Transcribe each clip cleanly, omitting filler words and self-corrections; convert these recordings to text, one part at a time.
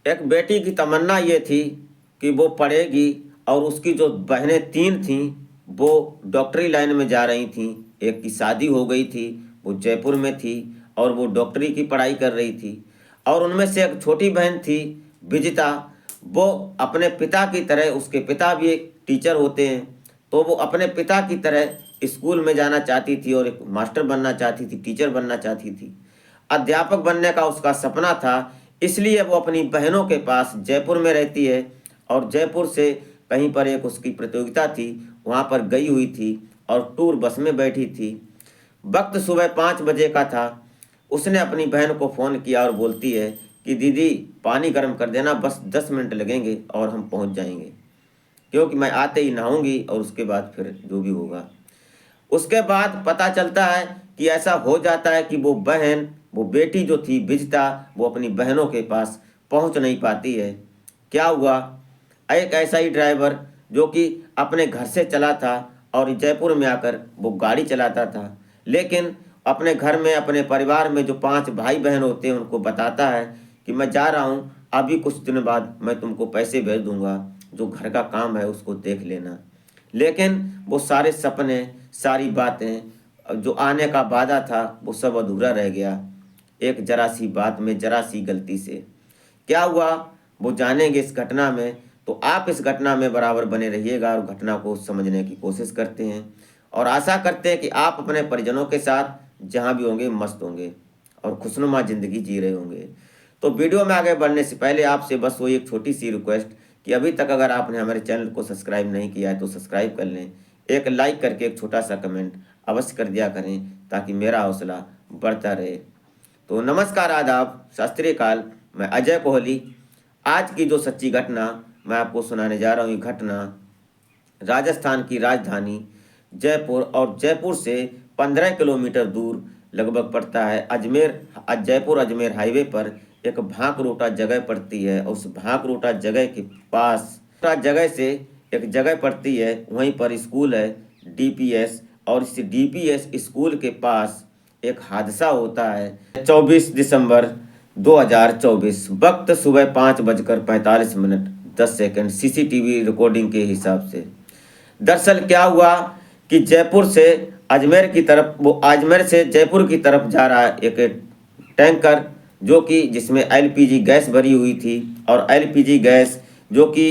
एक बेटी की तमन्ना ये थी कि वो पढ़ेगी और उसकी जो बहनें तीन थीं वो डॉक्टरी लाइन में जा रही थीं। एक की शादी हो गई थी, वो जयपुर में थी और वो डॉक्टरी की पढ़ाई कर रही थी। और उनमें से एक छोटी बहन थी विजिता, वो अपने पिता की तरह, उसके पिता भी एक टीचर होते हैं, तो वो अपने पिता की तरह स्कूल में जाना चाहती थी और एक मास्टर बनना चाहती थी, टीचर बनना चाहती थी। अध्यापक बनने का उसका सपना था। इसलिए वो अपनी बहनों के पास जयपुर में रहती है और जयपुर से कहीं पर एक उसकी प्रतियोगिता थी, वहाँ पर गई हुई थी और टूर बस में बैठी थी। वक्त सुबह 5 बजे का था। उसने अपनी बहन को फ़ोन किया और बोलती है कि दीदी पानी गर्म कर देना, बस 10 मिनट लगेंगे और हम पहुँच जाएंगे, क्योंकि मैं आते ही नहाऊंगी और उसके बाद फिर जो भी होगा। उसके बाद पता चलता है कि ऐसा हो जाता है कि वो बहन, वो बेटी जो थी विजिता, वो अपनी बहनों के पास पहुंच नहीं पाती है। क्या हुआ, एक ऐसा ही ड्राइवर जो कि अपने घर से चला था और जयपुर में आकर वो गाड़ी चलाता था, लेकिन अपने घर में, अपने परिवार में जो 5 भाई बहन होते हैं उनको बताता है कि मैं जा रहा हूँ, अभी कुछ दिन बाद मैं तुमको पैसे भेज दूंगा, जो घर का काम है उसको देख लेना। लेकिन वो सारे सपने, सारी बातें, जो आने का वादा था, वो सब अधूरा रह गया एक जरा सी बात में, जरा सी गलती से। क्या हुआ वो जानेंगे इस घटना में, तो आप इस घटना में बराबर बने रहिएगा और घटना को समझने की कोशिश करते हैं और आशा करते हैं कि आप अपने परिजनों के साथ जहाँ भी होंगे मस्त होंगे और खुशनुमा ज़िंदगी जी रहे होंगे। तो वीडियो में आगे बढ़ने से पहले आपसे बस वो एक छोटी सी रिक्वेस्ट कि अभी तक अगर आपने हमारे चैनल को सब्सक्राइब नहीं किया है तो सब्सक्राइब कर लें, एक लाइक करके एक छोटा सा कमेंट अवश्य कर दिया करें ताकि मेरा हौसला बढ़ता रहे। तो नमस्कार, आदाब, सत श्री अकाल, मैं अजय कोहली। आज की जो सच्ची घटना मैं आपको सुनाने जा रहा हूँ, ये घटना राजस्थान की राजधानी जयपुर और जयपुर से 15 किलोमीटर दूर लगभग पड़ता है अजमेर, जयपुर अजमेर हाईवे पर एक भांकरोटा जगह पड़ती है। उस भांकरोटा जगह के पास जगह से एक जगह पड़ती है, वहीं पर स्कूल है डीपीएस, और इस डीपीएस स्कूल के पास एक हादसा होता है। 24 दिसंबर 2024, वक्त सुबह 5:45 10 सेकंड, सीसीटीवी रिकॉर्डिंग के हिसाब से। दरअसल क्या हुआ कि जयपुर से अजमेर की तरफ, वो अजमेर से जयपुर की तरफ जा रहा है एक टैंकर, जो कि जिसमें एलपीजी गैस भरी हुई थी और एलपीजी गैस जो कि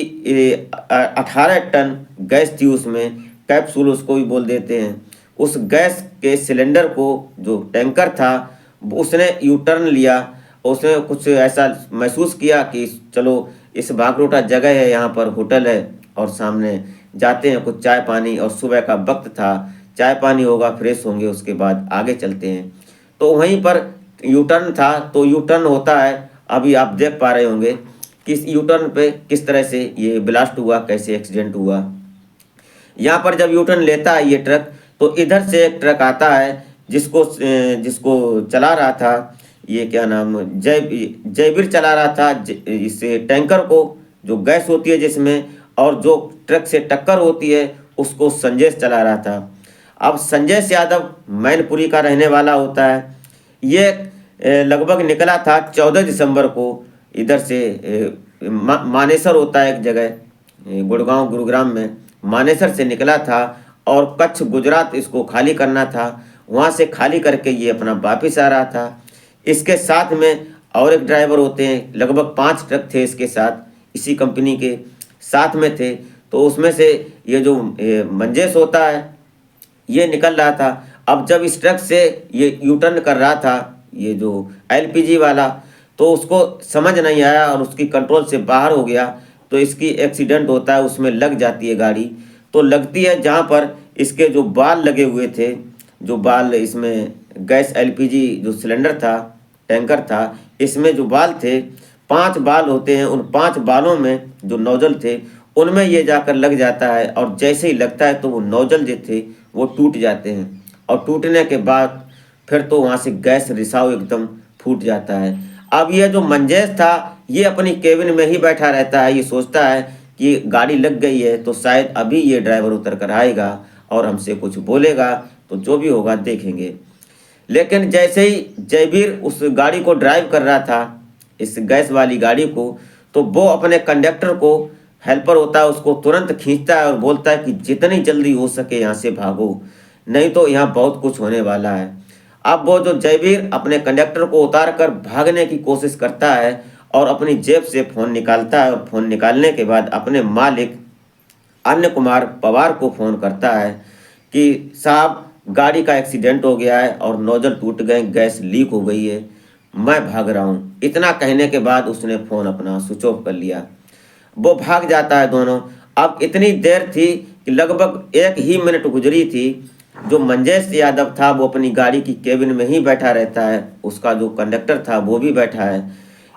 18 टन गैस थी, उसमें कैप्सूल उसको भी बोल देते हैं। उस गैस के सिलेंडर को, जो टैंकर था, उसने यू टर्न लिया। उसने कुछ ऐसा महसूस किया कि चलो इस भागरोटा जगह है, यहाँ पर होटल है और सामने जाते हैं, कुछ चाय पानी, और सुबह का वक्त था, चाय पानी होगा, फ्रेश होंगे, उसके बाद आगे चलते हैं। तो वहीं पर यू टर्न था, तो यू टर्न होता है, अभी आप देख पा रहे होंगे कि इस यू टर्न पे किस तरह से ये ब्लास्ट हुआ, कैसे एक्सीडेंट हुआ। यहाँ पर जब यू टर्न लेता है ये ट्रक, तो इधर से एक ट्रक आता है जिसको जिसको चला रहा था, ये क्या नाम, जयवीर चला रहा था इस टैंकर को, जो गैस होती है जिसमें, और जो ट्रक से टक्कर होती है उसको संजय चला रहा था। अब संजय यादव मैनपुरी का रहने वाला होता है। ये लगभग निकला था 14 दिसंबर को, इधर से मानेसर होता है एक जगह, गुड़गांव गुरुग्राम में, मानेसर से निकला था और कच्छ गुजरात इसको खाली करना था। वहाँ से खाली करके ये अपना वापिस आ रहा था। इसके साथ में और एक ड्राइवर होते हैं, लगभग 5 ट्रक थे इसके साथ, इसी कंपनी के साथ में थे। तो उसमें से ये जो मंजेश होता है ये निकल रहा था। अब जब इस ट्रक से ये यू टर्न कर रहा था ये जो एलपीजी वाला, तो उसको समझ नहीं आया और उसकी कंट्रोल से बाहर हो गया, तो इसकी एक्सीडेंट होता है, उसमें लग जाती है गाड़ी। तो लगती है जहाँ पर इसके जो बाल लगे हुए थे, जो बाल इसमें गैस एलपीजी जो सिलेंडर था, टैंकर था, इसमें जो बाल थे, 5 बाल होते हैं, उन 5 बालों में जो नोजल थे उनमें ये जाकर लग जाता है। और जैसे ही लगता है तो वो नोजल जो थे वो टूट जाते हैं, और टूटने के बाद फिर तो वहाँ से गैस रिसाव एकदम फूट जाता है। अब ये जो मंजेश था ये अपनी केबिन में ही बैठा रहता है, ये सोचता है कि गाड़ी लग गई है तो शायद अभी ये ड्राइवर उतर कर आएगा और हमसे कुछ बोलेगा, तो जो भी होगा देखेंगे। लेकिन जैसे ही जयवीर उस गाड़ी को ड्राइव कर रहा था, इस गैस वाली गाड़ी को, तो वो अपने कंडक्टर को, हेल्पर होता है, उसको तुरंत खींचता है और बोलता है कि जितनी जल्दी हो सके यहाँ से भागो, नहीं तो यहाँ बहुत कुछ होने वाला है। अब वो जो जयवीर अपने कंडक्टर को उतार कर भागने की कोशिश करता है और अपनी जेब से फ़ोन निकालता है, और फ़ोन निकालने के बाद अपने मालिक अन्य कुमार पवार को फ़ोन करता है कि साहब गाड़ी का एक्सीडेंट हो गया है और नोजल टूट गए, गैस लीक हो गई है, मैं भाग रहा हूँ। इतना कहने के बाद उसने फ़ोन अपना स्विच ऑफ कर लिया। वो भाग जाता है दोनों। अब इतनी देर थी कि लगभग 1 ही मिनट गुजरी थी। जो मंजेश यादव था वो अपनी गाड़ी की केबिन में ही बैठा रहता है, उसका जो कंडक्टर था वो भी बैठा है।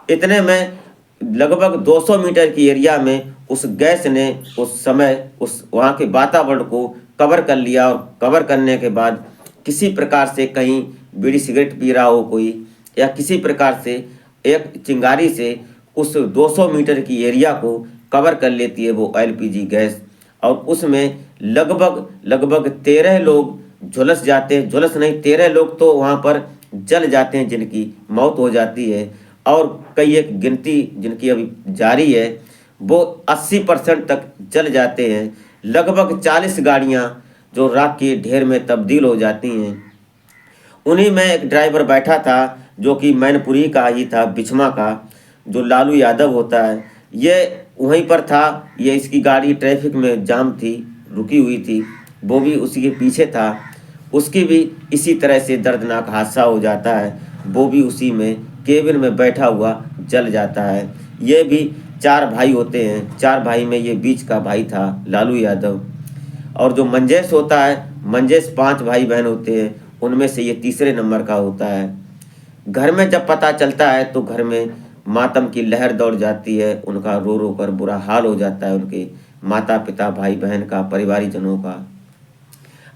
इतने में लगभग 200 मीटर की एरिया में उस गैस ने उस समय उस वहाँ के वातावरण को कवर कर लिया, और कवर करने के बाद किसी प्रकार से कहीं बीड़ी सिगरेट पी रहा हो कोई, या किसी प्रकार से एक चिंगारी से उस 200 मीटर की एरिया को कवर कर लेती है वो एलपीजी गैस। और उसमें लगभग 13 लोग झुलस जाते हैं, झुलस नहीं 13 लोग तो वहाँ पर जल जाते हैं, जिनकी मौत हो जाती है। और कई एक गिनती जिनकी अभी जारी है, वो 80% तक जल जाते हैं। लगभग 40 गाड़ियाँ जो राख के ढेर में तब्दील हो जाती हैं। उन्हीं में एक ड्राइवर बैठा था जो कि मैनपुरी का ही था, बिछमा का, जो लालू यादव होता है, ये वहीं पर था। ये इसकी गाड़ी ट्रैफिक में जाम थी, रुकी हुई थी, वो भी उसी के पीछे था। उसकी भी इसी तरह से दर्दनाक हादसा हो जाता है, वो भी उसी में केबिन में बैठा हुआ जल जाता है। ये भी 4 भाई होते हैं, 4 भाई में ये बीच का भाई था लालू यादव। और जो मंजेश होता है, मंजेश 5 भाई बहन होते हैं, उनमें से ये तीसरे नंबर का होता है। घर में जब पता चलता है तो घर में मातम की लहर दौड़ जाती है, उनका रो रो कर बुरा हाल हो जाता है, उनके माता पिता भाई बहन का, परिवारीजनों का।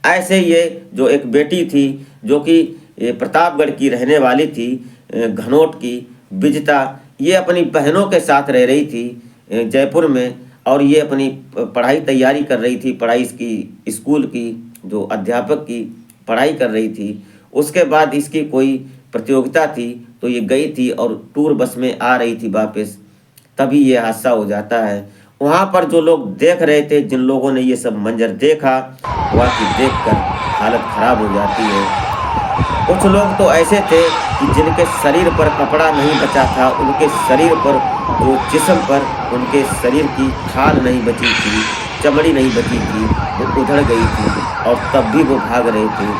ऐसे ये जो एक बेटी थी जो कि प्रतापगढ़ की रहने वाली थी, घनौट की, विजिता, ये अपनी बहनों के साथ रह रही थी जयपुर में, और ये अपनी पढ़ाई तैयारी कर रही थी, पढ़ाई इसकी स्कूल की जो अध्यापक की पढ़ाई कर रही थी। उसके बाद इसकी कोई प्रतियोगिता थी तो ये गई थी और टूर बस में आ रही थी वापस, तभी ये हादसा हो जाता है। वहाँ पर जो लोग देख रहे थे, जिन लोगों ने ये सब मंजर देखा, वह की देखकर हालत खराब हो जाती है। कुछ लोग तो ऐसे थे कि जिनके शरीर पर कपड़ा नहीं बचा था, उनके शरीर पर, जो जिस्म पर उनके शरीर की खाल नहीं बची थी, चमड़ी नहीं बची थी, वो उधड़ गई थी, और तब भी वो भाग रहे थे।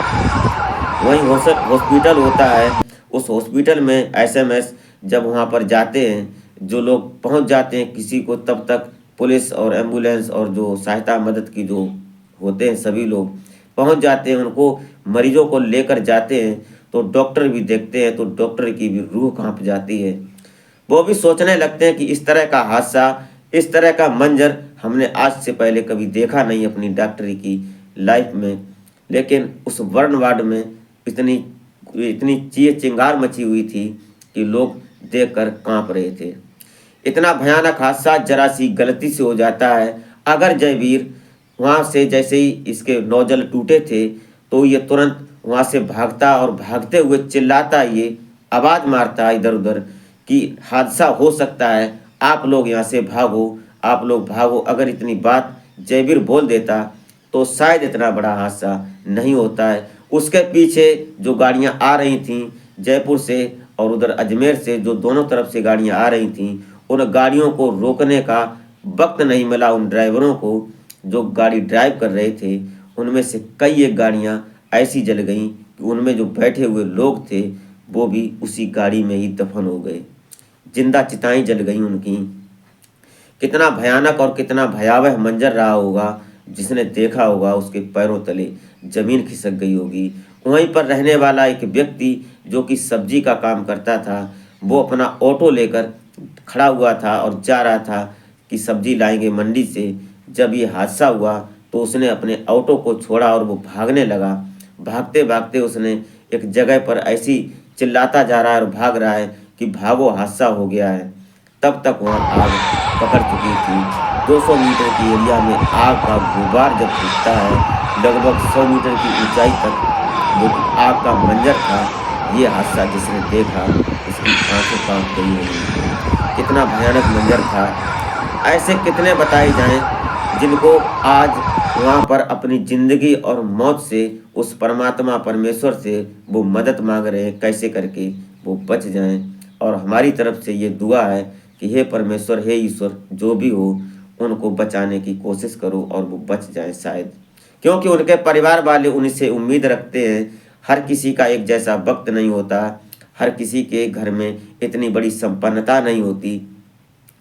वहीं हॉस्पिटल होता है, उस हॉस्पिटल में एसएमएस जब वहाँ पर जाते हैं, जो लोग पहुँच जाते हैं किसी को, तब तक पुलिस और एम्बुलेंस और जो सहायता मदद की जो होते हैं सभी लोग पहुँच जाते हैं, उनको मरीजों को लेकर जाते हैं। तो डॉक्टर भी देखते हैं तो डॉक्टर की भी रूह कांप जाती है। वो भी सोचने लगते हैं कि इस तरह का हादसा, इस तरह का मंजर हमने आज से पहले कभी देखा नहीं अपनी डॉक्टरी की लाइफ में। लेकिन उस वार्ड में इतनी चिंगार मची हुई थी कि लोग देखकर कांप रहे थे। इतना भयानक हादसा जरा सी गलती से हो जाता है। अगर जयवीर वहाँ से जैसे ही इसके नोजल टूटे थे तो ये तुरंत वहाँ से भागता, और भागते हुए चिल्लाता, ये आवाज़ मारता इधर उधर कि हादसा हो सकता है, आप लोग यहाँ से भागो, आप लोग भागो। अगर इतनी बात जयवीर बोल देता तो शायद इतना बड़ा हादसा नहीं होता है। उसके पीछे जो गाड़ियाँ आ रही थीं जयपुर से और उधर अजमेर से, जो दोनों तरफ से गाड़ियाँ आ रही थीं, उन गाड़ियों को रोकने का वक्त नहीं मिला उन ड्राइवरों को जो गाड़ी ड्राइव कर रहे थे। उनमें से कई एक गाड़ियाँ ऐसी जल गईं कि उनमें जो बैठे हुए लोग थे वो भी उसी गाड़ी में ही दफन हो गए, जिंदा चिताएं जल गईं उनकी। कितना भयानक और कितना भयावह मंजर रहा होगा, जिसने देखा होगा उसके पैरों तले जमीन खिसक गई होगी। वहीं पर रहने वाला एक व्यक्ति जो कि सब्जी का काम करता था, वो अपना ऑटो लेकर खड़ा हुआ था और जा रहा था कि सब्जी लाएंगे मंडी से। जब ये हादसा हुआ तो उसने अपने ऑटो को छोड़ा और वो भागने लगा। भागते भागते उसने एक जगह पर ऐसी चिल्लाता जा रहा है और भाग रहा है कि भागो हादसा हो गया है। तब तक वहाँ आग पकड़ चुकी थी। 200 मीटर की एरिया में आग का गुबार जब फूटता है, लगभग 100 मीटर की ऊंचाई तक वो आग का मंजर था। ये हादसा जिसने देखा उसकी आंखें कांप गई होंगी। कितना भयानक मंजर था। ऐसे कितने बताए जाएं जिनको आज वहाँ पर अपनी ज़िंदगी और मौत से उस परमात्मा परमेश्वर से वो मदद मांग रहे हैं, कैसे करके वो बच जाएं। और हमारी तरफ से ये दुआ है कि हे परमेश्वर, हे ईश्वर, जो भी हो उनको बचाने की कोशिश करो और वो बच जाएं शायद, क्योंकि उनके परिवार वाले उनसे उम्मीद रखते हैं। हर किसी का एक जैसा वक्त नहीं होता, हर किसी के घर में इतनी बड़ी संपन्नता नहीं होती।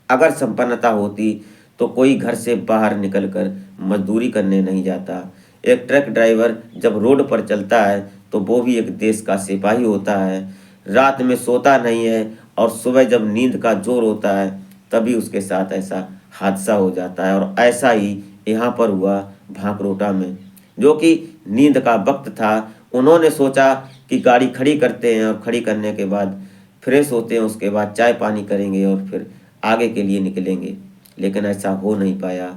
अगर संपन्नता होती तो कोई घर से बाहर निकलकर मजदूरी करने नहीं जाता। एक ट्रक ड्राइवर जब रोड पर चलता है तो वो भी एक देश का सिपाही होता है। रात में सोता नहीं है और सुबह जब नींद का जोर होता है तभी उसके साथ ऐसा हादसा हो जाता है। और ऐसा ही यहाँ पर हुआ भांकरोटा में, जो कि नींद का वक्त था। उन्होंने सोचा कि गाड़ी खड़ी करते हैं और खड़ी करने के बाद फ्रेश होते हैं, उसके बाद चाय पानी करेंगे और फिर आगे के लिए निकलेंगे, लेकिन ऐसा हो नहीं पाया।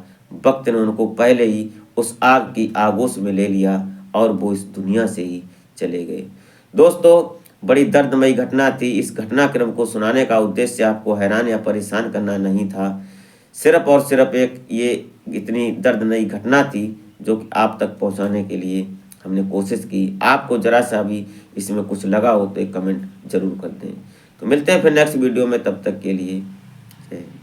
वक्त ने उनको पहले ही उस आग की आगोश में ले लिया और वो इस दुनिया से ही चले गए। दोस्तों, बड़ी दर्दमयी घटना थी। इस घटनाक्रम को सुनाने का उद्देश्य आपको हैरान या परेशान करना नहीं था, सिर्फ और सिर्फ एक ये इतनी दर्दमयी घटना थी जो कि आप तक पहुंचाने के लिए हमने कोशिश की। आपको जरा सा भी इसमें कुछ लगा हो तो एक कमेंट जरूर कर दें। तो मिलते हैं फिर नेक्स्ट वीडियो में, तब तक के लिए जय हिंद।